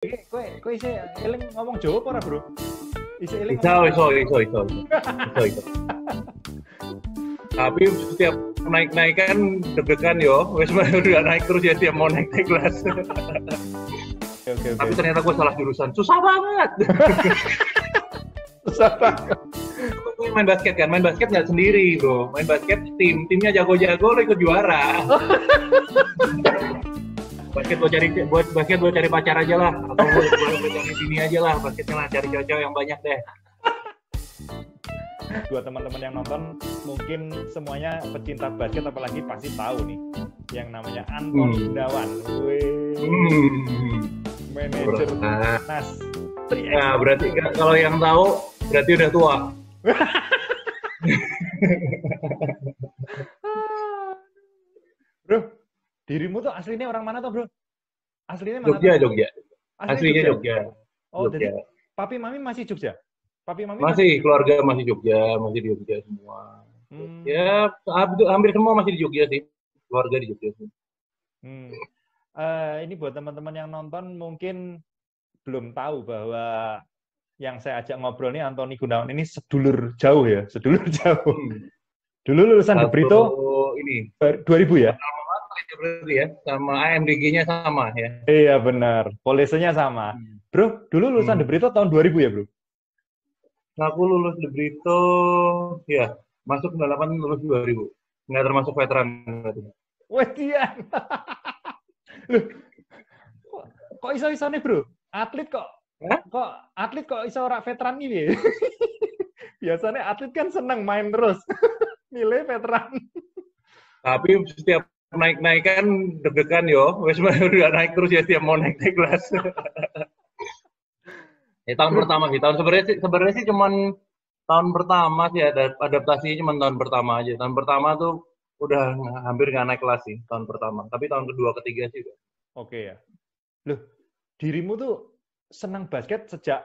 Kowe isih eling ngomong Jawa apa ora, Bro? Isih eling Iso, ngomong iso, iso, iso, iso, iso. Tapi setiap naik-naik kan deg-degan yo. Wes udah naik terus ya tiap mau naik kelas. Oke. Tapi ternyata gue salah jurusan. Susah banget. Susah banget. Main basket kan, main basket nggak sendiri bro, main basket timnya jago-jago lo ikut juara. basket buat cari pacar aja lah, atau buat cari sini aja lah, basketnya lah cari cowok yang banyak deh. Buat teman-teman yang nonton, mungkin semuanya pecinta basket apalagi pasti tahu nih yang namanya Anton Gunawan, manajer Nas. Nah, berarti kalau yang tahu berarti udah tua. Bro, dirimu tuh aslinya orang mana tuh, Bro? Aslinya mana tuh? Jogja. Aslinya Jogja. Oh, Jogja. jadi papi mami masih Jogja? Papi mami masih keluarga masih Jogja, masih di Jogja semua. Ya, hampir semua masih di Jogja sih. Keluarga di Jogja sih. Ini buat teman-teman yang nonton mungkin belum tahu bahwa yang saya ajak ngobrol nih Antoni Gunawan ini sedulur jauh ya, sedulur jauh. Dulu lulusan De Brito ini 2000 ya? Berarti ya, sama AMDG-nya sama ya. Iya benar, polisinya sama. Bro, dulu lulusan De Brito tahun 2000 ya, Bro? Aku lulus De Brito, ya, masuk 98 lulus 2000. Nggak termasuk veteran berarti. Wedian. Kok iso-iso nih, Bro? Atlet kok? Kok atlet kok iso ora veteran ini? Biasanya atlet kan seneng main terus. Nilai veteran. Tapi setiap naik-naik kan deg-degan yo. Wes udah naik terus ya tiap mau naik kelas. Ya tahun pertama sih. Sebenarnya sih cuman tahun pertama sih ada adaptasinya cuman tahun pertama aja. Tahun pertama tuh udah hampir nggak naik kelas sih tahun pertama. Tapi tahun kedua ketiga sih. Oke ya. Loh, dirimu tuh senang basket sejak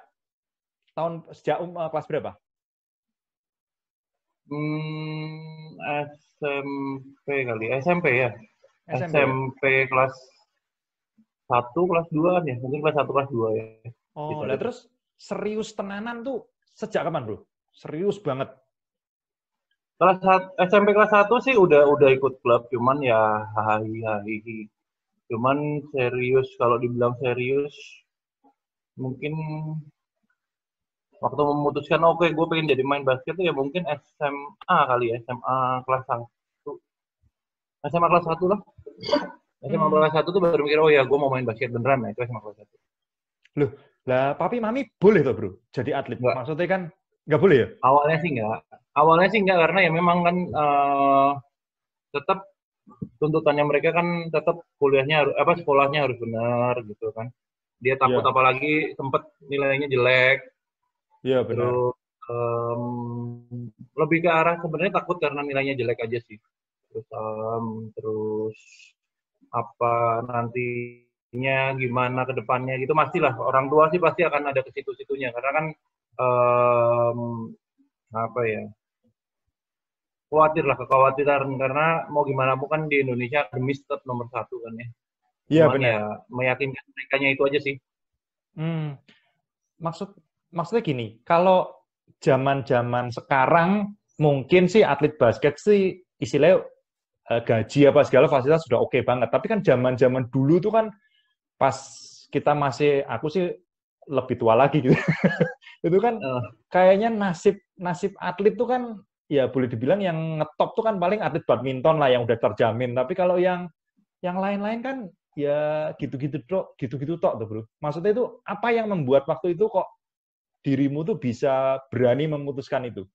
kelas berapa? SMP kali, SMP ya. SMP kelas 1, kelas 2 kan ya, mungkin kelas 1, kelas 2 ya. Oh, lah terus serius tenanan tuh sejak kapan, Bro? Serius banget. SMP kelas 1 sih udah ikut klub, cuman ya hahi. Cuman serius, kalau dibilang serius, mungkin waktu memutuskan oke, gue pengen jadi main basket tuh ya mungkin SMA kali ya, SMA kelas 1. SMA kelas 1 lah. SMA kelas 1 tuh baru mikir, oh ya gue mau main basket beneran ya, itu SMA kelas 1. Loh, lah papi mami boleh tuh bro, jadi atlet? Nggak. Maksudnya kan nggak boleh ya? Awalnya sih nggak, karena ya memang kan tetap tuntutannya mereka kan tetap sekolahnya harus benar gitu kan. Dia takut apalagi sempet nilainya jelek. Iya benar. Terus lebih ke arah sebenarnya takut karena nilainya jelek aja sih. Terus apa nantinya gimana ke depannya gitu, pastilah orang tua sih pasti akan ada ke situ-situnya karena kan apa ya, kekhawatiran karena mau gimana pun kan di Indonesia akademis tetap nomor 1 kan ya. Iya benar. Ya meyakinkan mereka itu aja sih. Maksudnya gini, kalau zaman sekarang mungkin sih atlet basket sih istilahnya gaji apa segala fasilitas sudah oke banget. Tapi kan zaman dulu tuh kan pas kita aku sih lebih tua lagi gitu. Itu kan kayaknya nasib atlet tuh kan ya boleh dibilang yang ngetop tuh kan paling atlet badminton lah yang udah terjamin. Tapi kalau yang lain-lain kan ya gitu-gitu tok tuh bro. Maksudnya itu apa yang membuat waktu itu kok dirimu tuh bisa berani memutuskan itu?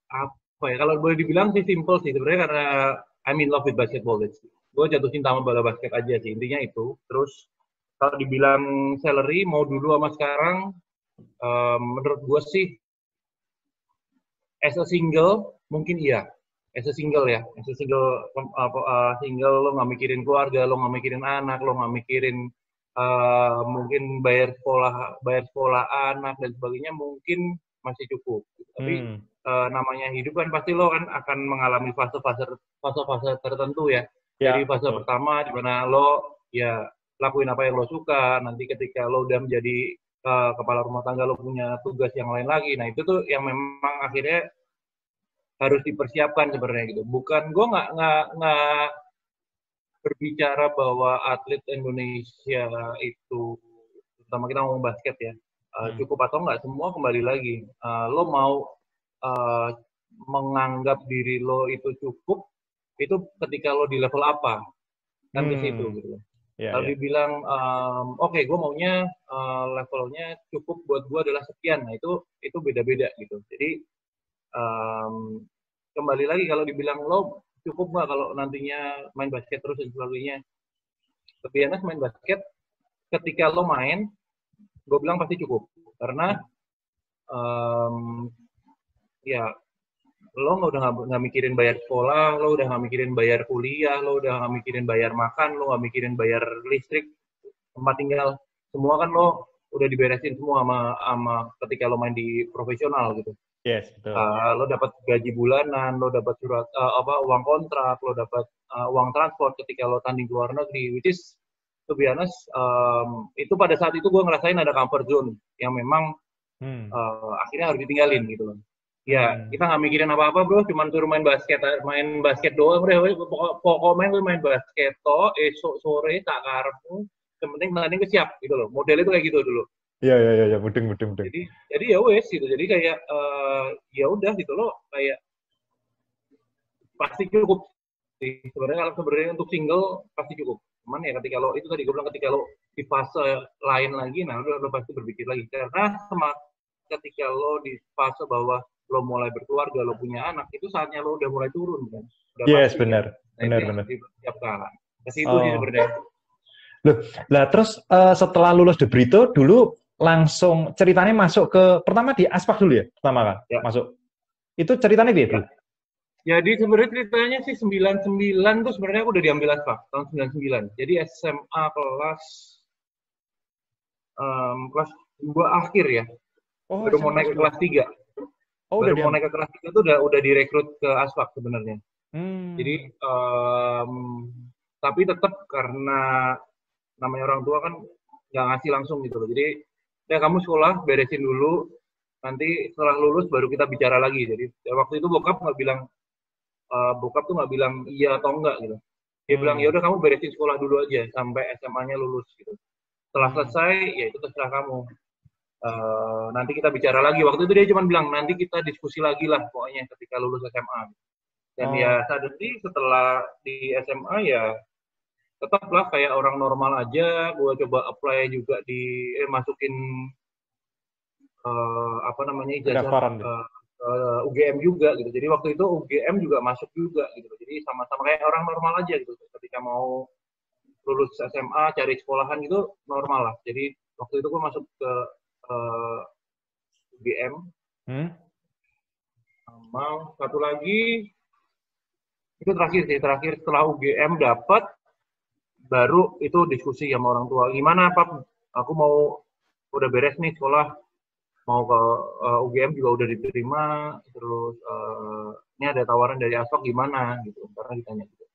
Apa ya, kalau boleh dibilang sih simple sih sebenarnya, karena I'm in love with basketball. Gue jatuh cinta sama bola basket aja sih, intinya itu. Terus kalau dibilang salary mau dulu sama sekarang, menurut gue sih as a single mungkin iya. As a single single lo nggak mikirin keluarga, lo nggak mikirin anak, lo nggak mikirin mungkin bayar sekolah anak dan sebagainya, mungkin masih cukup. Tapi namanya hidup kan pasti lo kan akan mengalami fase-fase tertentu ya. Ya, Jadi fase betul. pertama di mana lo ya lakuin apa yang lo suka. Nanti ketika lo udah menjadi kepala rumah tangga, lo punya tugas yang lain lagi. Nah itu tuh yang memang akhirnya harus dipersiapkan sebenarnya gitu. Bukan gue nggak berbicara bahwa atlet Indonesia itu, terutama kita ngomong basket ya, cukup atau enggak, semua kembali lagi. Lo mau menganggap diri lo itu cukup, itu ketika lo di level apa, kan ke situ gitu. Ya, Kalau ya. dibilang, oke, gue maunya levelnya cukup buat gue adalah sekian, nah itu beda-beda gitu. Jadi kembali lagi kalau dibilang lo cukup nggak kalau nantinya main basket terus dan sebagainya. Lebih enak main basket ketika lo main, gue bilang pasti cukup. Karena ya lo udah nggak mikirin bayar sekolah, lo udah nggak mikirin bayar kuliah, lo udah nggak mikirin bayar makan, lo nggak mikirin bayar listrik, tempat tinggal, semua kan lo udah diberesin semua sama ketika lo main di profesional gitu. Yes, betul. Lo dapat gaji bulanan, lo dapat surat uang kontrak, lo dapat uang transport ketika lo tanding ke luar negeri, which is to be honest, itu pada saat itu gue ngerasain ada comfort zone yang memang akhirnya harus ditinggalin gitu loh. Ya kita nggak mikirin apa-apa bro, cuman suruh main basket doang bro, pokok main basket toh, esok sore tak karepmu, yang penting tanding siap gitu loh, model itu kayak gitu dulu. Iya, iya, iya, mudeng. Jadi ya wes gitu, jadi kayak ya udah gitu loh, kayak pasti cukup sih sebenarnya. Kalau sebenarnya untuk single pasti cukup, cuman ya ketika lo itu tadi gue bilang, ketika lo di fase lain lagi, nah lo pasti berpikir lagi, karena ketika lo di fase bahwa lo mulai berkeluarga, lo punya anak, itu saatnya lo udah mulai turun kan, udah Yes, pasti kan. benar. Nah itu yang harus dipersiapkan ke situ sih Oh. sebenarnya. Loh, lah terus setelah lulus De Brito dulu langsung ceritanya masuk ke pertama di Aspak dulu ya, pertama kan Ya. masuk. Itu ceritanya dia, Bro? Jadi sebenarnya ceritanya sih 99 tuh sebenarnya aku udah diambil Aspak tahun 99. Jadi SMA kelas 2 akhir ya. Oh, Baru mau SMA naik ke kelas 3. Oh, Baru udah mau naik ke kelas 3 tuh udah direkrut ke Aspak sebenarnya. Jadi tapi tetap karena namanya orang tua kan nggak ngasih langsung gitu loh. Jadi ya kamu sekolah beresin dulu, nanti setelah lulus baru kita bicara lagi. Jadi ya, waktu itu bokap tuh nggak bilang iya atau enggak gitu. Dia bilang ya udah kamu beresin sekolah dulu aja sampai SMA-nya lulus gitu. Setelah selesai ya itu terserah kamu. Nanti kita bicara lagi. Waktu itu dia cuma bilang nanti kita diskusi lagi lah pokoknya ketika lulus SMA. Dan ya suddenly setelah di SMA ya tetaplah kayak orang normal aja. Gue coba apply juga masukin ijazah UGM juga gitu. Jadi waktu itu UGM juga masuk juga gitu. Jadi sama-sama kayak orang normal aja gitu. Ketika mau lulus SMA cari sekolahan gitu normal lah. Jadi waktu itu gue masuk ke UGM. Sama satu lagi itu terakhir setelah UGM dapat, baru itu diskusi sama orang tua, gimana Pak, aku mau udah beres nih sekolah, mau ke UGM juga udah diterima, terus ini ada tawaran dari Aspak gimana gitu, karena ditanya gitu.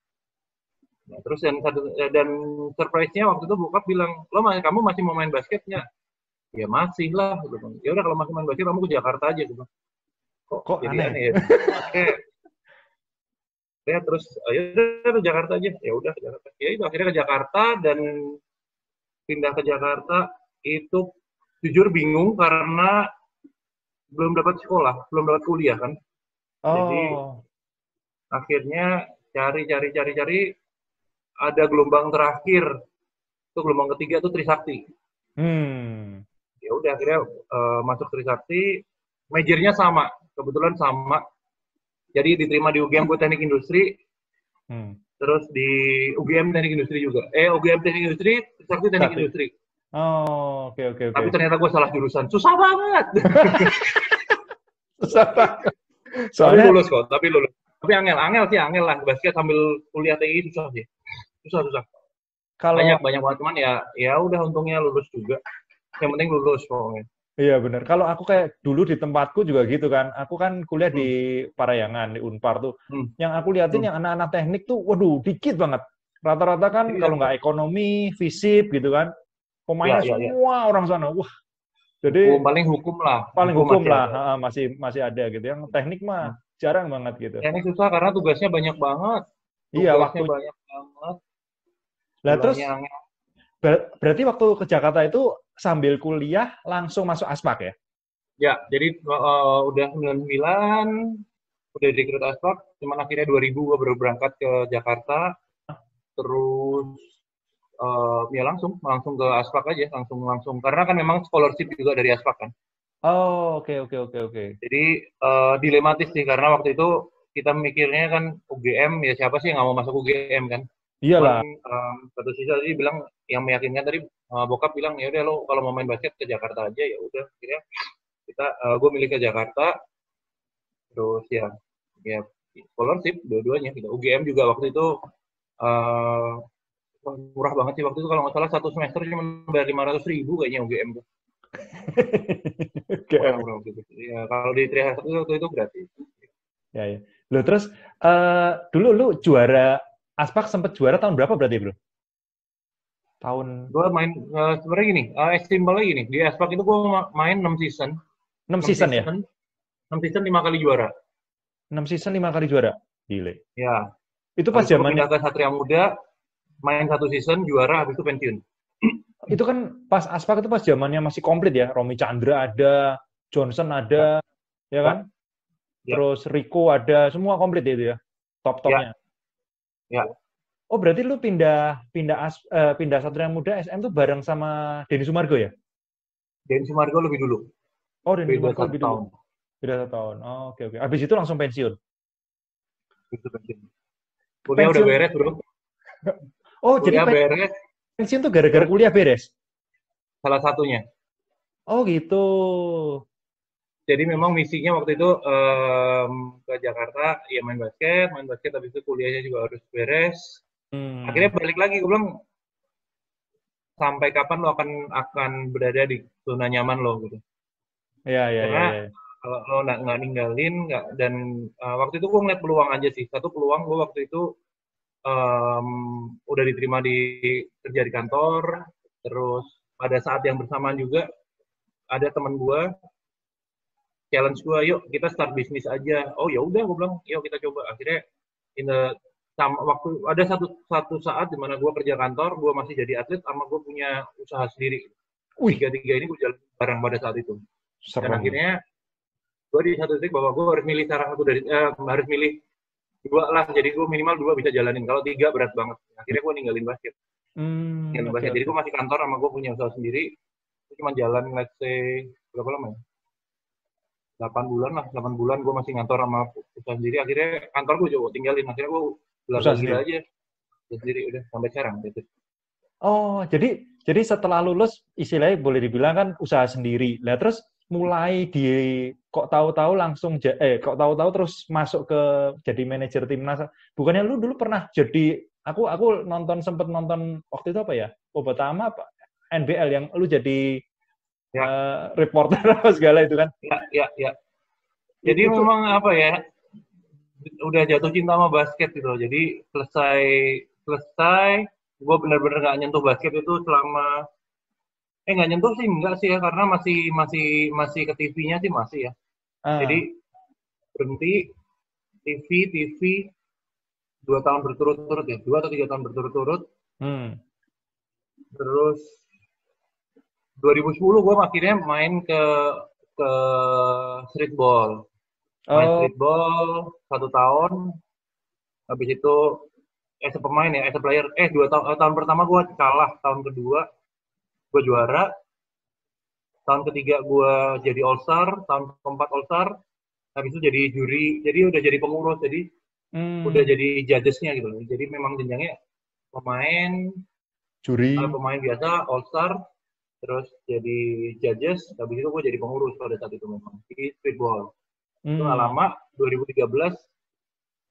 Nah, terus dan surprise-nya waktu itu bokap bilang, kamu masih mau main basketnya? Ya masih lah gitu. Ya udah kalau masih main basket kamu ke Jakarta aja gitu. Kok jadi aneh ya? Ya terus ya udah ke Jakarta aja. Ya udah ke Jakarta. Ya itu akhirnya ke Jakarta, dan pindah ke Jakarta itu jujur bingung karena belum dapat sekolah, belum dapat kuliah kan. Jadi akhirnya cari ada gelombang terakhir. Itu gelombang ketiga tuh Trisakti. Ya udah akhirnya masuk Trisakti, majornya sama, kebetulan sama. Jadi diterima di UGM buat teknik industri, terus di UGM teknik industri juga. UGM teknik industri, Trisakti teknik industri. Oke. Tapi ternyata gue salah jurusan, susah banget. Soalnya lulus kok, tapi angel lah, basket sambil kuliah TI susah sih, susah. Banyak banget, cuman ya udah untungnya lulus juga. Yang penting lulus pokoknya. Iya bener. Kalau aku kayak dulu di tempatku juga gitu kan. Aku kan kuliah di Hmm. Parayangan, di Unpar tuh. Hmm. Yang aku liatin Hmm. yang anak-anak teknik tuh, waduh, dikit banget. Rata-rata kan Iya, kalau nggak ekonomi, fisip gitu kan, ya, pemainnya ya, ya. semua orang sana. Wah, Hukum jadi paling hukum lah, paling hukum hukum masih lah, ada. masih masih ada gitu. Yang teknik Hmm. mah jarang banget gitu. Teknik susah karena tugasnya banyak banget. Iya, Tugasnya waktu. banyak banget. Lah terus, Gulanya angin. berarti waktu ke Jakarta itu sambil kuliah langsung masuk Aspak ya? Ya, jadi udah 99, udah direkrut Aspak, cuman akhirnya 2000 gue baru berangkat ke Jakarta, terus ya langsung langsung ke Aspak aja, langsung langsung karena kan memang scholarship juga dari Aspak kan. Oh, oke oke oke oke. Jadi dilematis sih karena waktu itu kita mikirnya kan UGM ya siapa sih yang nggak mau masuk UGM kan. Cuman Iyalah. satu sisi tadi bilang yang meyakinkan tadi bokap bilang ya udah lo kalau mau main basket ke Jakarta aja ya udah akhirnya gue milih ke Jakarta terus ya scholarship dua-duanya gitu. UGM juga waktu itu uh, murah banget sih waktu itu kalau nggak salah satu semester cuma bayar 500.000 kayaknya UGM tuh Oke. murah waktu itu. Ya kalau di Trihas itu gratis. Ya, ya. Loh, terus dulu lu juara Aspak sempet juara tahun berapa berarti, Bro? Tahun Gue main sebenarnya gini, simpelnya gini di Aspak itu gue main 6 season, 6 6 season ya? season, 6 season 5 kali juara. 6 season 5 kali juara. Gile. Ya, Itu pas habis itu gue zamannya pindah ke Satria Muda, main satu season juara, habis itu pensiun. itu kan pas Aspak itu pas zamannya masih komplit ya. Romy Chandra ada, Johnson Ya, ada, ya kan? ya, ya, Terus Rico ada, semua komplit ya itu ya. ya, Top-topnya. ya. Oh, berarti lu pindah Satria Muda SM tuh bareng sama Denny Sumargo ya? Denny Sumargo lebih dulu, Oh, Denny beda Sumargo satu lebih dulu. tahun. Beda 1 tahun. Oh, oke oke. Habis itu langsung pensiun. Itu pensiun. Kuliah udah Pensiun. beres bro, Oh, jadi kuliah beres, pensiun tuh gara-gara terus kuliah beres. salah satunya. Oh, gitu. Jadi memang misinya waktu itu ke Jakarta, ya main basket, habis itu kuliahnya juga harus beres. Hmm. Akhirnya balik lagi, gue bilang sampai kapan lo akan berada di zona nyaman lo gitu. Ya, ya, ya, Karena ya. kalau lo nggak ninggalin nggak dan waktu itu gue ngeliat peluang aja sih. Satu peluang gue waktu itu em, udah diterima di kerja di kantor, terus pada saat yang bersamaan juga ada teman gue challenge gue, yuk kita start bisnis aja. Oh ya udah, gue bilang, yuk kita coba. Akhirnya in the, sama waktu ada satu saat di mana gue kerja kantor, gue masih jadi atlet, sama gue punya usaha sendiri. Wih, Tiga-tiga ini gue jalan bareng pada saat itu. Dan serem. akhirnya gue di satu titik bahwa gue harus milih salah satu dari harus milih dua lah. Jadi gue minimal dua bisa jalanin. Kalau tiga berat banget. Akhirnya gue ninggalin basket. Hmm, Ninggalin oke basket. Jadi oke. gue masih kantor sama gue punya usaha sendiri. Gue cuma jalan let's say berapa lama ya? 8 bulan lah, 8 bulan gue masih ngantor sama usaha sendiri. Akhirnya kantor gue coba tinggalin. Akhirnya gue belaga Usaha gila sendiri. aja. Sendiri udah sampai sekarang gitu. Oh, jadi setelah lulus istilahnya boleh dibilang kan usaha sendiri. Lah terus mulai di kok tahu-tahu terus masuk ke jadi manajer timnas. Bukannya lu dulu pernah jadi aku sempet nonton waktu itu apa ya? Obama apa? NBL yang lu jadi Ya, reporter apa segala itu kan. ya, ya, ya. Jadi Itu memang apa ya? Udah jatuh cinta sama basket gitu. Jadi selesai selesai gue benar-benar nggak nyentuh basket itu selama nggak nyentuh sih enggak sih ya karena masih masih masih ke TV-nya sih masih ya. Jadi ah, berhenti TV 2 tahun berturut-turut ya 2 atau 3 tahun berturut-turut hmm. terus 2010 gue akhirnya main ke streetball main Oh, streetball 1 tahun habis itu pemain ya as a player 2 tahun pertama gue kalah tahun kedua gue juara tahun ketiga gue jadi all star tahun keempat all star habis itu jadi juri jadi udah jadi pengurus jadi udah hmm, jadi judgesnya gitu loh jadi memang jenjangnya pemain juri. pemain biasa all star terus jadi judges habis itu gue jadi pengurus pada saat itu memang di streetball itu nggak Hmm, lama 2013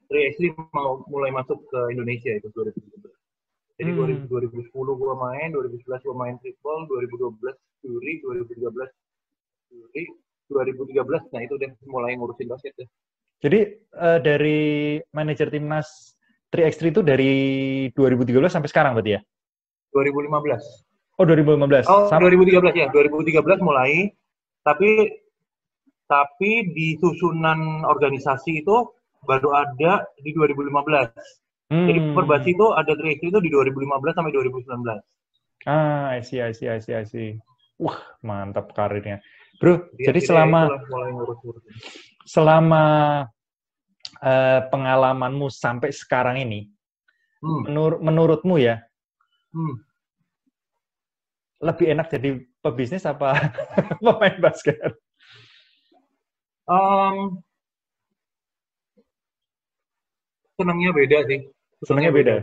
3x3 mau mulai masuk ke Indonesia itu 2013 jadi hmm. 2010 gue main 2011 gue main streetball 2012 juri 2013 Jadi 2013, nah itu udah mulai ngurusin basket ya. Jadi dari manajer timnas 3x3 itu dari 2013 sampai sekarang berarti ya? 2015. Oh 2015. Oh, 2013 ya, 2013 mulai. Tapi di susunan organisasi itu baru ada di 2015. Jadi Perbasi itu ada 3x3 itu di 2015 sampai 2019. I see. Wah, mantap karirnya. Bro, Jadi jadi akhirnya itulah mulai ngurus-ngurus. selama pengalamanmu sampai sekarang ini, menurutmu ya, lebih enak jadi pebisnis apa pemain basket? Senangnya beda sih. Senangnya beda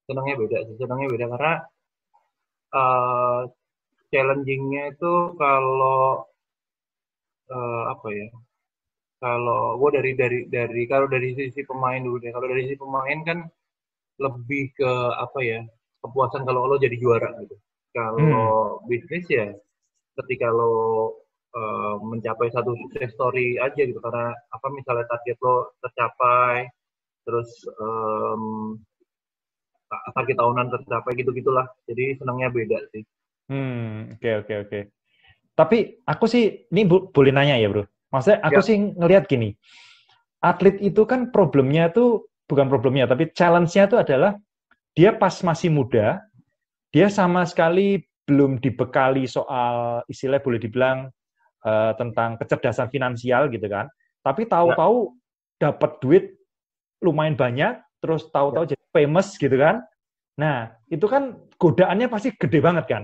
Senangnya beda karena challenging-nya itu kalau apa ya? Kalau gue dari sisi pemain dulu deh. Kalau dari sisi pemain kan lebih ke apa ya? Kepuasan kalau lo jadi juara gitu. Kalau bisnis ya ketika lo mencapai satu success story aja gitu, karena apa misalnya target lo tercapai, terus target tahunan tercapai gitu-gitulah. Jadi senangnya beda sih. Oke. Tapi aku sih, ini boleh nanya ya bro, maksudnya aku sih ngelihat gini, atlet itu kan tapi challenge-nya itu adalah dia pas masih muda, dia sama sekali belum dibekali soal istilahnya boleh dibilang tentang kecerdasan finansial gitu kan, tapi tahu-tahu dapat duit lumayan banyak, terus tahu-tahu jadi famous gitu kan. Nah, itu kan godaannya pasti gede banget kan.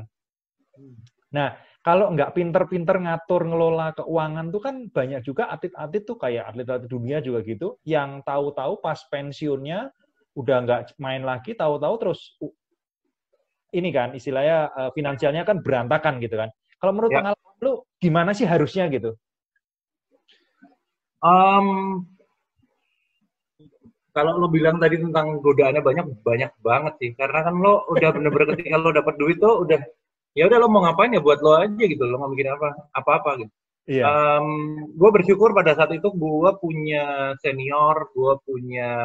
Nah, kalau nggak pinter-pinter ngatur ngelola keuangan tuh kan banyak juga atlet-atlet tuh kayak atlet-atlet dunia juga gitu, yang tahu-tahu pas pensiunnya udah nggak main lagi, tahu-tahu terus ini kan istilahnya finansialnya kan berantakan gitu kan. Kalau menurut pengalaman lu gimana sih harusnya gitu? Kalau lo bilang tadi tentang godaannya banyak banget sih. Karena kan lo udah bener-bener ketika lo dapet duit tuh udah ya udah lo mau ngapain ya buat lo aja gitu. Lo nggak bikin apa-apa gitu. Iya. Gue bersyukur pada saat itu gue punya senior, gue punya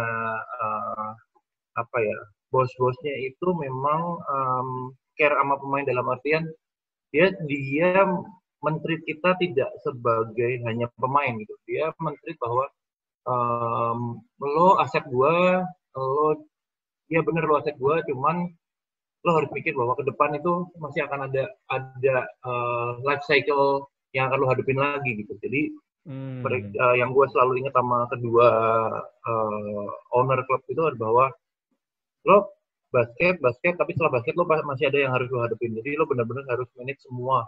apa ya, bos-bosnya itu memang care sama pemain dalam artian dia men-treat kita tidak sebagai hanya pemain gitu. Dia men-treat bahwa lo aset gue, lo ya bener lo aset gue, cuman lo harus pikir bahwa ke depan itu masih akan ada life cycle yang akan lo hadapin lagi gitu. Jadi yang gue selalu ingat sama kedua owner klub itu adalah bahwa lo basket, tapi setelah basket lo masih ada yang harus lo hadapin. Jadi lo benar-benar harus manage semua.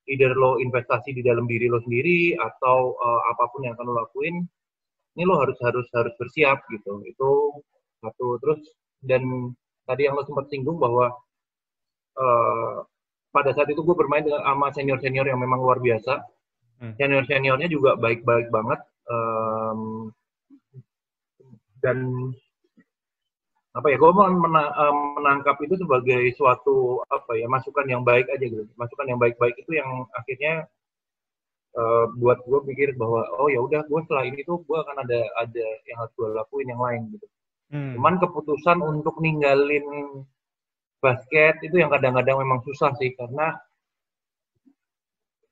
Either lo investasi di dalam diri lo sendiri atau apapun yang akan lo lakuin, ini lo harus bersiap gitu. Itu satu. Terus dan tadi yang lo sempat singgung bahwa pada saat itu gue bermain dengan sama senior yang memang luar biasa. Seniornya juga baik-baik banget. Dan apa ya, gue menangkap itu sebagai suatu apa ya, masukan yang baik aja gitu. Masukan yang baik-baik itu yang akhirnya buat gue pikir bahwa oh ya udah, gue setelah ini tuh gue akan ada yang harus gue lakuin yang lain gitu. Cuman keputusan untuk ninggalin basket itu yang kadang-kadang memang susah sih, karena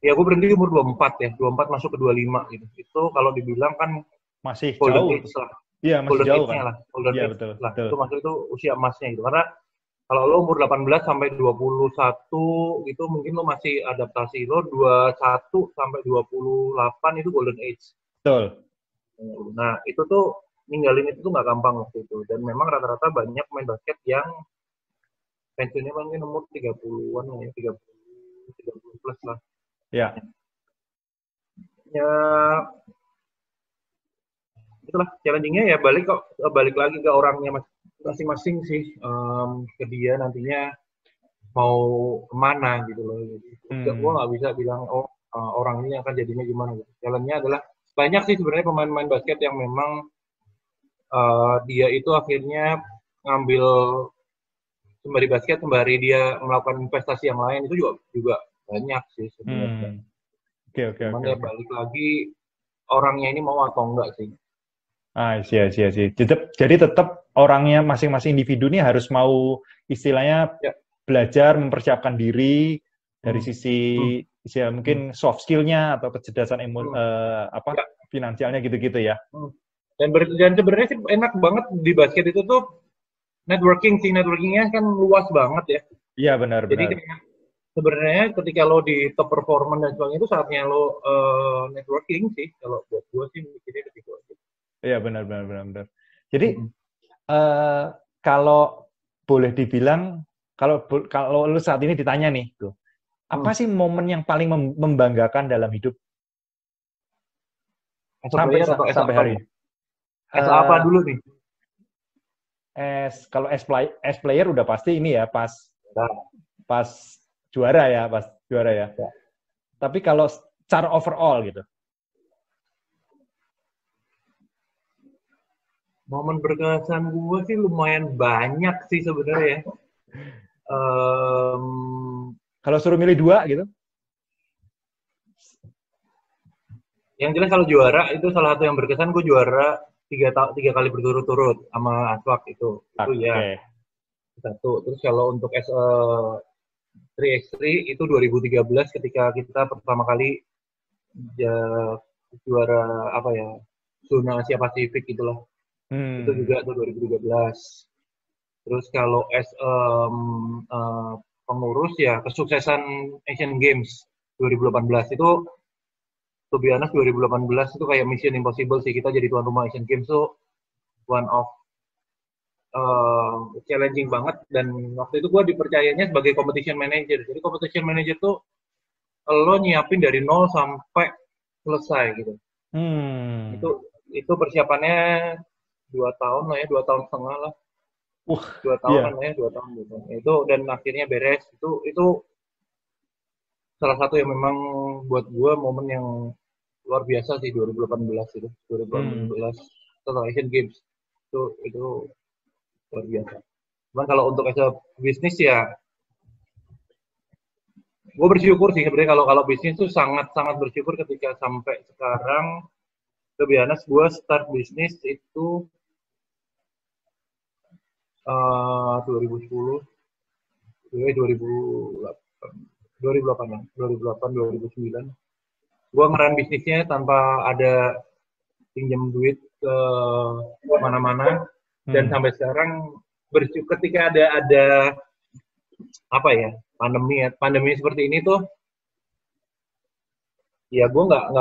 ya gue berhenti umur 24 masuk ke 25 gitu. Itu kalau dibilang kan masih golden jauh. age lah. Iya, masih jauh kan. Golden age betul. Itu masuk itu usia emasnya gitu. Karena kalau lo umur 18 sampai 21 gitu mungkin lo masih adaptasi. Lo 21 sampai 28 itu golden age. Betul. Nah, itu tuh ninggalin itu tuh nggak gampang waktu itu. Dan memang rata-rata banyak pemain basket yang pensiunnya mungkin umur 30-an lah ya, 30 plus lah. Ya. Ya itulah challenging-nya ya, balik lagi ke orangnya masing-masing sih, ke dia nantinya mau kemana gitu loh. Gue nggak bisa bilang orang ini akan jadinya gimana gitu. Challenge-nya adalah banyak sih sebenarnya pemain-pemain basket yang memang dia itu akhirnya ngambil sembari basket, sembari dia melakukan investasi yang lain, itu juga banyak sih sebenarnya. Cuman ya balik lagi orangnya ini mau atau enggak sih. Iya. Jadi tetap orangnya masing-masing individu ini harus mau istilahnya belajar mempersiapkan diri dari sisi mungkin soft skill-nya atau kecerdasan finansialnya gitu-gitu ya. Dan sebenarnya sih enak banget di basket itu tuh networkingnya kan luas banget ya. Iya benar. Jadi sebenarnya ketika lo di top performance dan sebagainya itu saatnya lo networking sih kalau buat gue sih mikirnya ketika itu. Iya benar. Jadi kalau boleh dibilang kalau lu saat ini ditanya nih, tuh, apa sih momen yang paling membanggakan dalam hidup sampai hari ini? Apa dulu nih? Kalau as player udah pasti ini ya pas juara ya. Tapi kalau secara overall gitu. Momen berkesan gue sih lumayan banyak sih sebenarnya. Kalau suruh milih 2 gitu? Yang jelas kalau juara itu salah satu yang berkesan, gue juara 3 kali berturut-turut sama Aswak itu ya satu. Terus kalau untuk 3x3 itu 2013 ketika kita pertama kali juara zona Asia Pasifik itulah. Itu juga tuh 2013. Terus kalau pengurus ya kesuksesan Asian Games 2018 itu to be honest 2018 itu kayak mission impossible sih, kita jadi tuan rumah Asian Games tuh one of challenging banget, dan waktu itu gue dipercayanya sebagai competition manager. Jadi competition manager tuh lo nyiapin dari 0 sampai selesai gitu. Itu persiapannya 2 tahun lah ya, 2 tahun setengah lah. 2 tahun lah ya, 2 tahun gitu. Itu dan akhirnya beres. Itu salah satu yang memang buat gue momen yang luar biasa sih 2018 itu. 2018 setelah Asian Games itu luar biasa. Cuman kalau untuk bisnis ya gue bersyukur sih sebenarnya kalau bisnis tuh sangat bersyukur ketika sampai sekarang. Lebih honest, gue start bisnis itu 2010, 2008, 2009. Gue ngeran bisnisnya tanpa ada pinjam duit ke mana-mana, dan sampai sekarang bersyukur ketika ada pandemi seperti ini tuh, ya gue nggak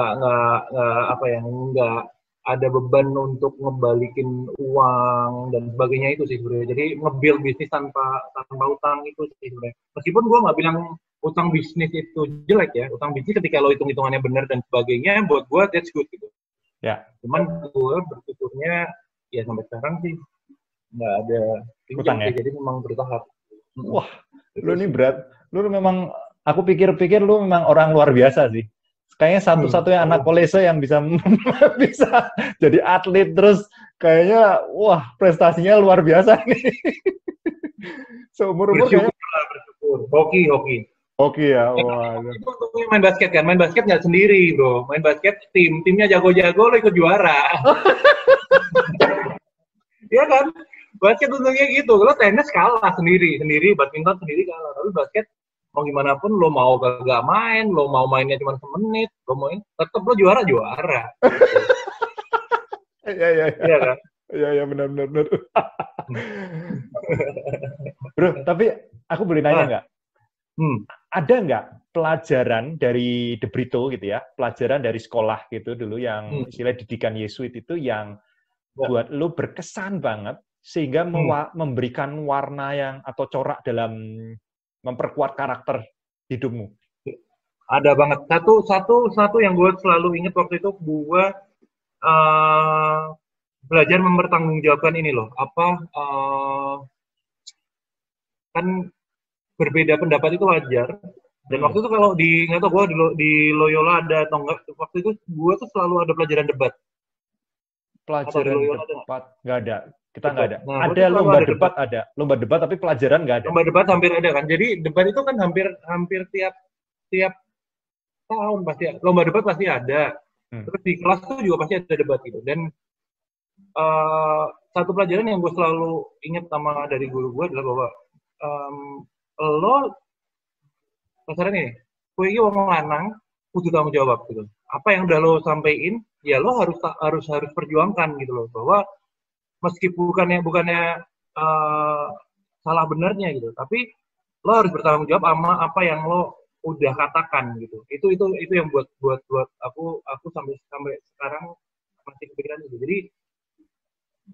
ada beban untuk ngebalikin uang dan sebagainya itu sih sebenarnya. Jadi nge-build bisnis tanpa utang itu sih sebenarnya. Meskipun gue nggak bilang utang bisnis itu jelek ya, utang bisnis ketika lo hitung-hitungannya benar dan sebagainya, buat gue that's good gitu. Ya. Cuman gue bersyukurnya ya sampai sekarang sih nggak ada pinjam sih, jadi memang bertahap. Wah, lu ini berat. Lu memang, aku pikir-pikir lu memang orang luar biasa sih. Kayaknya satu-satunya anak Kolese yang bisa jadi atlet, terus kayaknya wah prestasinya luar biasa nih. Seumur-umur bersyukur. Hoki ya. Itu untungnya main basket kan, main basket nggak sendiri bro, main basket timnya jago-jago lo ikut juara. Iya kan, basket untungnya gitu. Lo tenis kalah sendiri, badminton sendiri kalah, tapi basket mau gimana pun, lo mau gak main, lo mau mainnya cuma semenit, lo main, tetap lo juara. Iya kan? Iya benar. Bro, tapi aku boleh nanya nggak? Ada nggak pelajaran dari De Brito gitu ya, pelajaran dari sekolah gitu dulu yang istilah didikan Yesuit itu yang buat lo berkesan banget sehingga memberikan warna yang atau corak dalam memperkuat karakter hidupmu? Ada banget. Satu yang gue selalu ingat waktu itu, gue belajar mempertanggungjawabkan ini loh. Kan berbeda pendapat itu wajar. Dan waktu itu kalau nggak tahu gue di Loyola ada atau enggak, waktu itu gue tuh selalu ada pelajaran debat. Pelajaran debat nggak ada. Kita nggak ada. Nah, ada lomba debat tapi pelajaran nggak ada. Lomba debat hampir ada kan. Jadi debat itu kan hampir tiap tahun pasti lomba debat pasti ada. Terus di kelas tuh juga pasti ada debat gitu. Dan satu pelajaran yang gue selalu ingat sama dari guru gue adalah bahwa lo kasarnya nih, gue ini wong lanang kudu tanggung jawab gitu. Apa yang udah lo sampein, ya lo harus perjuangkan gitu loh. Bahwa meskipun bukannya salah benernya gitu, tapi lo harus bertanggung jawab sama apa yang lo udah katakan gitu. Itu yang buat aku sampai sekarang masih kepikiran gitu. Jadi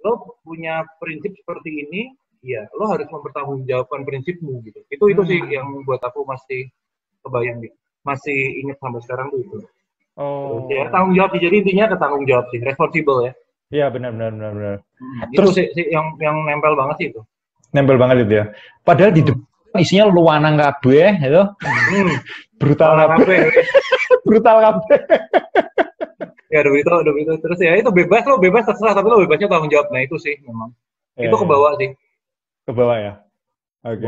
lo punya prinsip seperti ini, ya lo harus mempertanggungjawabkan prinsipmu gitu. Itu sih yang buat aku masih kebayang gitu. Masih ingat sampai sekarang tuh itu. Oh. Ya tanggung jawab, jadi intinya ke tanggung jawab sih, responsible ya. Iya benar. Itu sih yang nempel banget sih itu. Nempel banget itu ya. Padahal di depan isinya luanang kabeh itu. Brutal kabeh. Brutal kabeh. Ya udah itu. Terus ya itu bebas terserah, tapi lo bebasnya tanggung jawab. Nah itu sih memang. Ya, itu kebawa sih. Kebawa ya. Oke.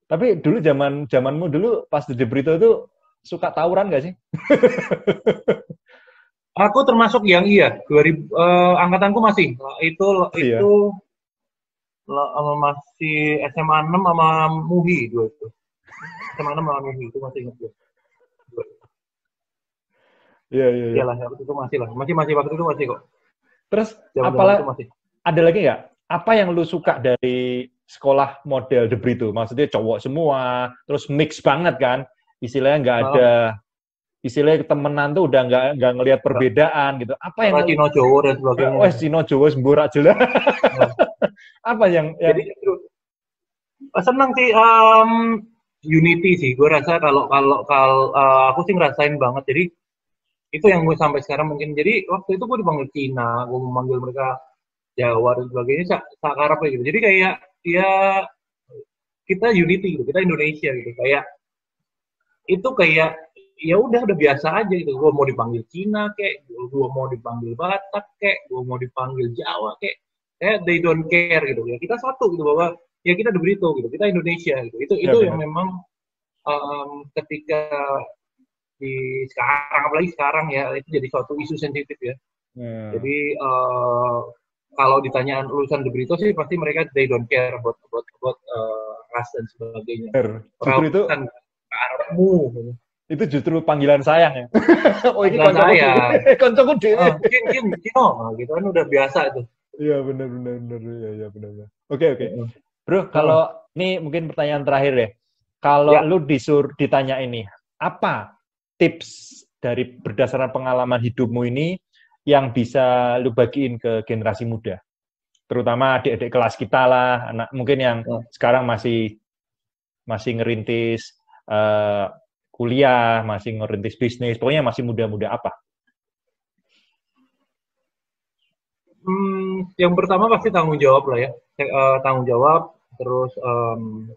Tapi dulu zamanmu dulu pas di Brito itu suka tawuran nggak sih? Aku termasuk yang 2000 angkatanku masih. Itu ya? masih SMA 6 sama MUHI dua itu. SMA 6 sama MUHI itu masih ingat gue. Iya. Iyalah, waktu itu masih lah. Masih waktu itu masih kok. Terus apalagi ada lagi nggak? Apa yang lu suka dari sekolah model The Brito? Maksudnya cowok semua, terus mix banget kan? Istilahnya nggak ada, istilahnya temenan tuh udah nggak ngelihat perbedaan gitu. Apa yang Cino Jowo dan sebagainya. Wes Cino Jowo semburak jelas. Apa yang Jadi senang sih unity sih. Gue rasa kalau aku sih ngerasain banget. Jadi itu yang gue sampai sekarang mungkin. Jadi waktu itu gue dipanggil Cina, gue memanggil mereka Jawa dan sebagainya, sakarap gitu. Jadi kayak ya kita unity gitu, kita Indonesia gitu. Kayak itu kayak ya udah biasa aja gitu. Gue mau dipanggil Cina kayak, gue mau dipanggil Batak kayak, gue mau dipanggil Jawa kayak they don't care gitu ya. Kita satu gitu bahwa ya kita The Brito gitu, kita Indonesia gitu. Itu yang memang ketika di sekarang, apalagi sekarang ya, itu jadi suatu isu sensitif ya. Jadi kalau ditanyaan lulusan The Brito sih pasti mereka they don't care about ras dan sebagainya. Justru itu Arabmu. Itu justru panggilan sayang ya. Oh ini koncoku dhewe. Cino, gitu kan udah biasa itu. Iya benar. Iya benar. Oke. Bro, kalau ini mungkin pertanyaan terakhir deh. Kalau lu ditanya ini, apa tips dari berdasarkan pengalaman hidupmu ini yang bisa lu bagiin ke generasi muda? Terutama adik-adik kelas kita lah, anak mungkin yang sekarang masih ngerintis kuliah, masih ngerintis bisnis, pokoknya masih muda-muda apa? Yang pertama pasti tanggung jawab lah ya. Tanggung jawab, terus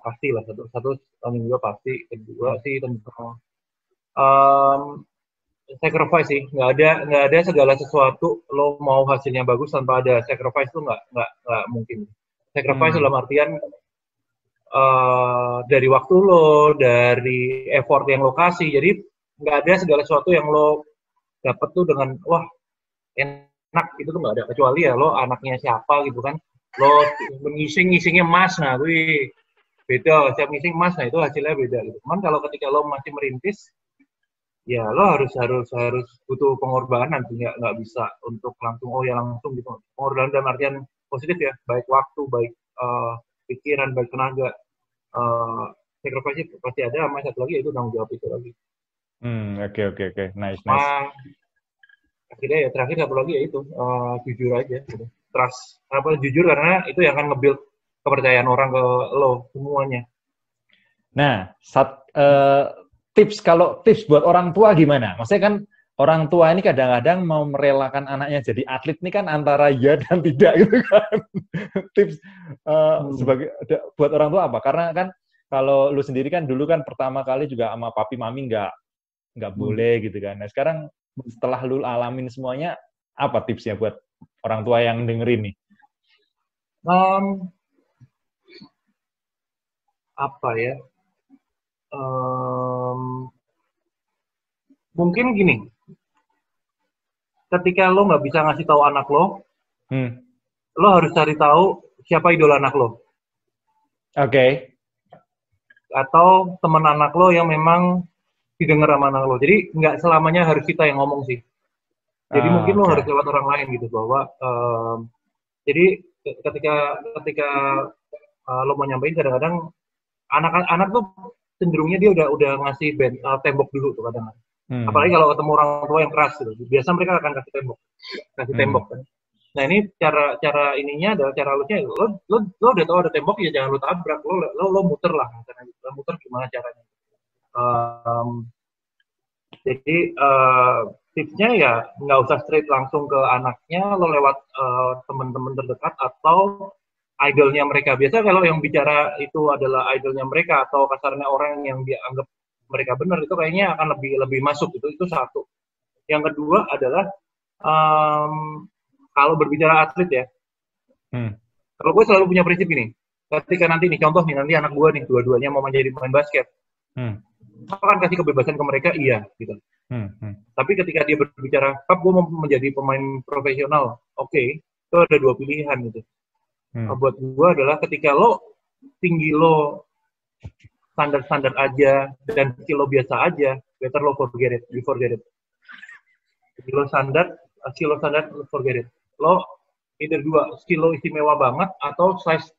pasti lah satu tanggung jawab pasti. Kedua sih tentang sacrifice sih. Nggak ada segala sesuatu lo mau hasilnya bagus tanpa ada sacrifice tuh nggak mungkin. Sacrifice dalam artian dari waktu lo, dari effort yang lo kasih. Jadi nggak ada segala sesuatu yang lo dapat tuh dengan wah enak itu tuh nggak ada, kecuali ya lo anaknya siapa gitu kan, lo ngisingnya emas, nah gue beda, setiap ngising emas, nah itu hasilnya beda gitu. Cuman kalau ketika lo masih merintis, ya lo harus butuh pengorbanan, nggak bisa untuk langsung langsung gitu. Pengorbanan dalam artian positif ya, baik waktu, baik pikiran, baik tenaga. Sacrifice pasti ada, sama satu lagi itu tanggung jawab itu lagi. Oke. Nice. Akhirnya ya terakhir satu lagi ya itu jujur aja gitu. Trust, jujur karena itu yang akan nge-build kepercayaan orang ke lo semuanya. Nah, tips buat orang tua gimana? Maksudnya kan orang tua ini kadang-kadang mau merelakan anaknya jadi atlet ini kan antara ya dan tidak gitu kan. Tips sebagai buat orang tua apa? Karena kan kalau lu sendiri kan dulu kan pertama kali juga sama papi mami nggak boleh gitu kan. Nah sekarang setelah lu alamin semuanya, apa tipsnya buat orang tua yang dengerin nih? Apa ya? Mungkin gini, ketika lo nggak bisa ngasih tahu anak lo, lo harus cari tahu siapa idola anak lo. Oke. Atau teman anak lo yang memang didengar sama anak lo. Jadi nggak selamanya harus kita yang ngomong sih. Jadi mungkin lo harus Oke. lewat orang lain gitu bahwa jadi ketika lo mau nyampein kadang-kadang anak-anak tuh cenderungnya dia udah ngasih tembok dulu tuh kadang. Apalagi kalau ketemu orang tua yang keras gitu. Biasa mereka akan kasih tembok kan. Nah ini cara ininya adalah cara lucunya lo udah tahu ada tembok ya jangan lo tabrak lo muter lah lo muter gimana caranya. Jadi tipsnya ya nggak usah straight langsung ke anaknya, lo lewat teman-teman terdekat atau idolnya mereka. Biasa kalau yang bicara itu adalah idolnya mereka atau kasarnya orang yang dia anggap mereka benar itu kayaknya akan lebih masuk itu satu. Yang kedua adalah kalau berbicara atlet ya, kalau gue selalu punya prinsip ini. Ketika nanti nih contoh nih nanti anak gue nih dua-duanya mau menjadi pemain basket. Akan kasih kebebasan ke mereka iya gitu. Tapi ketika dia berbicara, "Kap, gue mau menjadi pemain profesional." Oke, itu ada dua pilihan gitu. Buat gue adalah ketika tinggi lo standar-standar aja dan skill lo biasa aja, better lo forget it. Skill lo standar, forget it. Lo either dua, skill lo istimewa banget atau size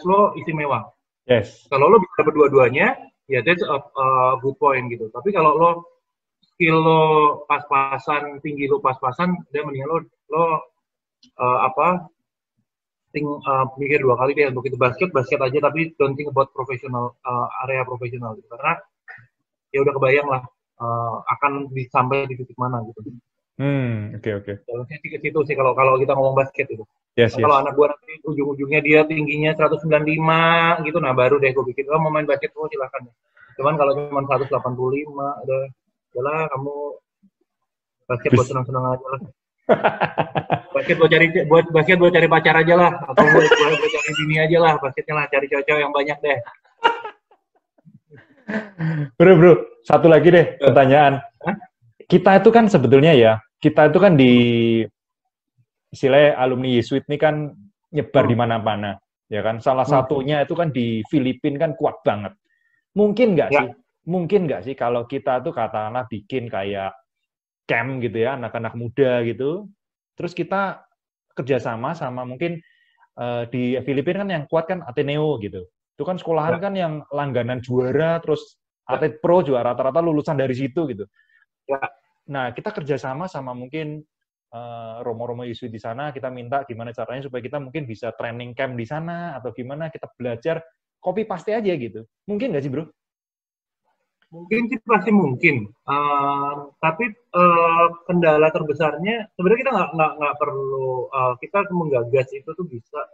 lo istimewa. Yes. Kalau lo bisa berdua-duanya, ya that's a good point gitu. Tapi kalau lo skill lo pas-pasan, tinggi lo pas-pasan, dia mendingan lo mikir dua kali deh untuk itu basket aja tapi don't think about profesional area profesional gitu. Karena ya udah kebayang lah akan sampai di titik mana gitu. Oke. Ke situ sih kalau kita ngomong basket itu. Yes. Kalau anak gue nanti ujung-ujungnya dia tingginya 195 gitu, nah baru deh gue pikir mau main basket silakan. Cuman kalau cuma 185 udahlah kamu basket buat senang-senang aja lah. basket buat cari pacar aja lah atau buat cari bini aja lah basketnya lah cari cowok yang banyak deh. Bro, satu lagi deh pertanyaan. Kita itu kan sebetulnya ya, kita itu kan di istilahnya alumni Yesuit ini kan nyebar di mana-mana, ya kan. Salah satunya itu kan di Filipina kan kuat banget. Mungkin nggak sih kalau kita tuh katakanlah bikin kayak camp gitu ya, anak-anak muda gitu. Terus kita kerjasama sama mungkin di Filipina kan yang kuat kan Ateneo gitu. Itu kan sekolahan kan yang langganan juara, terus atlet pro juga rata-rata lulusan dari situ gitu. Nah, kita kerjasama sama mungkin Romo-Romo Yesuit di sana, kita minta gimana caranya supaya kita mungkin bisa training camp di sana, atau gimana kita belajar copy paste aja gitu. Mungkin nggak sih, Bro? Mungkin sih pasti mungkin, tapi kendala terbesarnya sebenarnya kita nggak perlu kita menggagas itu tuh bisa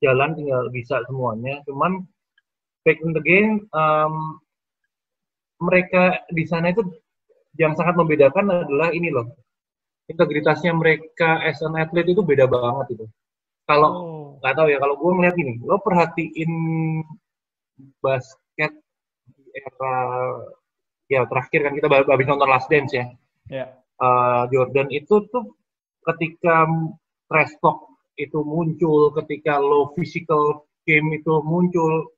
jalan tinggal bisa semuanya. Cuman back in the game mereka di sana itu yang sangat membedakan adalah ini loh integritasnya mereka as an athlete itu beda banget itu. Kalau nggak tahu ya kalau gue melihat ini, lo perhatiin basket era ya terakhir kan kita habis nonton Last Dance ya. Jordan itu tuh ketika trash talk itu muncul, ketika low physical game itu muncul,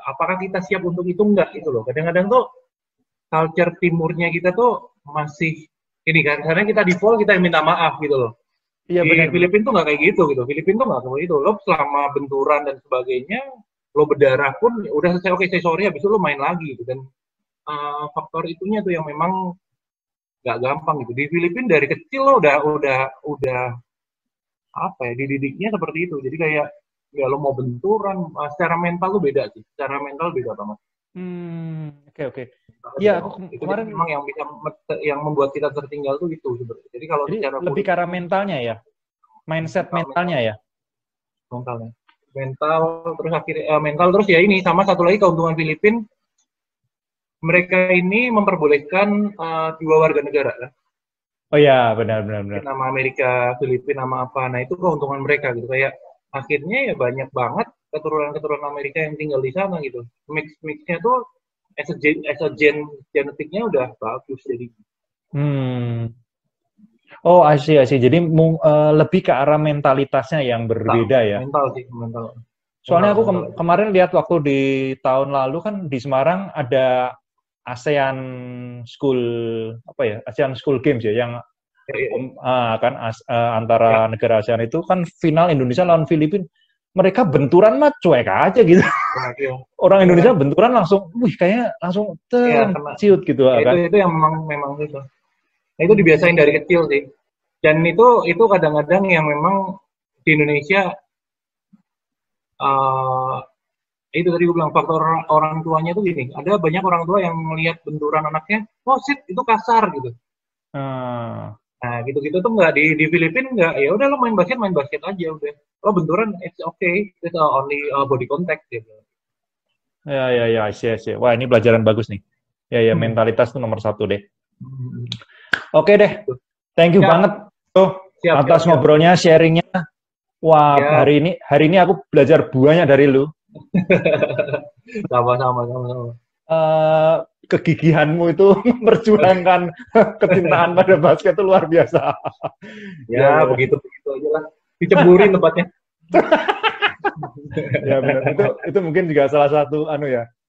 apakah kita siap untuk itu enggak gitu loh. Kadang-kadang tuh culture timurnya kita tuh masih ini kan, karena kita default kita yang minta maaf gitu loh. Di Filipina tuh nggak kayak gitu. Filipina tuh nggak kayak gitu. Lo selama benturan dan sebagainya, lo berdarah pun udah selesai oke saya sorry habis itu lo main lagi gitu. Dan faktor itunya tuh yang memang nggak gampang gitu. Di Filipina dari kecil lo udah apa ya dididiknya seperti itu. Jadi kayak ya lo mau benturan secara mental lo beda sih. Secara mental beda banget. Oke. Iya, aku kemarin memang yang membuat kita tertinggal tuh itu sebenarnya. Jadi kalau secara lebih ke arah mentalnya ya. Mindset mentalnya ya. Mental terus ya ini sama satu lagi keuntungan Filipina mereka ini memperbolehkan dua warga negara kan. Oh ya, benar. Nama Amerika, Filipina, nama apa. Nah, itu keuntungan mereka gitu. Kayak akhirnya ya banyak banget keturunan Amerika yang tinggal di sana gitu. Mix-mixnya tuh genetiknya udah bagus jadi. Oh, I see. Jadi lebih ke arah mentalitasnya yang berbeda ya. Mental sih, mental. Soalnya aku kemarin lihat waktu di tahun lalu kan di Semarang ada ASEAN School ASEAN School Games ya yang antara negara ASEAN itu kan final Indonesia lawan Filipina. Mereka benturan mah cuek aja gitu. Orang Indonesia benturan langsung, kayaknya langsung ciut gitu kan. Itu yang memang itu. Nah, itu dibiasain dari kecil sih. Dan itu kadang-kadang yang memang di Indonesia itu tadi gue bilang faktor orang tuanya tuh gini, ada banyak orang tua yang melihat benturan anaknya, oh shit itu kasar gitu. Nah gitu-gitu tuh nggak di Filipina nggak, ya udah lo main basket aja udah. Oh benturan it's okay, it's only body contact gitu. Ya, sih. Wah ini pelajaran bagus nih. Ya mentalitas itu nomor 1 deh. Oke deh, thank you banget tuh atas ngobrolnya, sharingnya. Wah hari ini aku belajar banyak dari lu. Sama-sama. Kegigihanmu itu memperjuangkan kecintaan pada basket itu luar biasa. Ya, begitu aja lah. Dicemburin tempatnya. Ya benar. Itu mungkin juga salah satu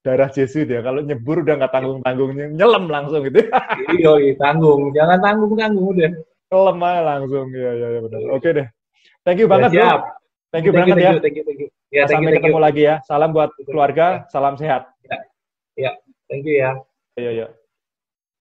darah Jesuit ya. Kalau nyebur udah nggak tanggung-tanggungnya, nyelam langsung gitu. Iya, tanggung. Jangan tanggung udah. Nyelam aja langsung. Ya benar. Oke deh. Thank you banget, siap. Bro. Thank you banget ya. Thank you. Ya, sampai ketemu lagi ya. Salam buat keluarga, salam sehat. Ya, thank you ya. Iya.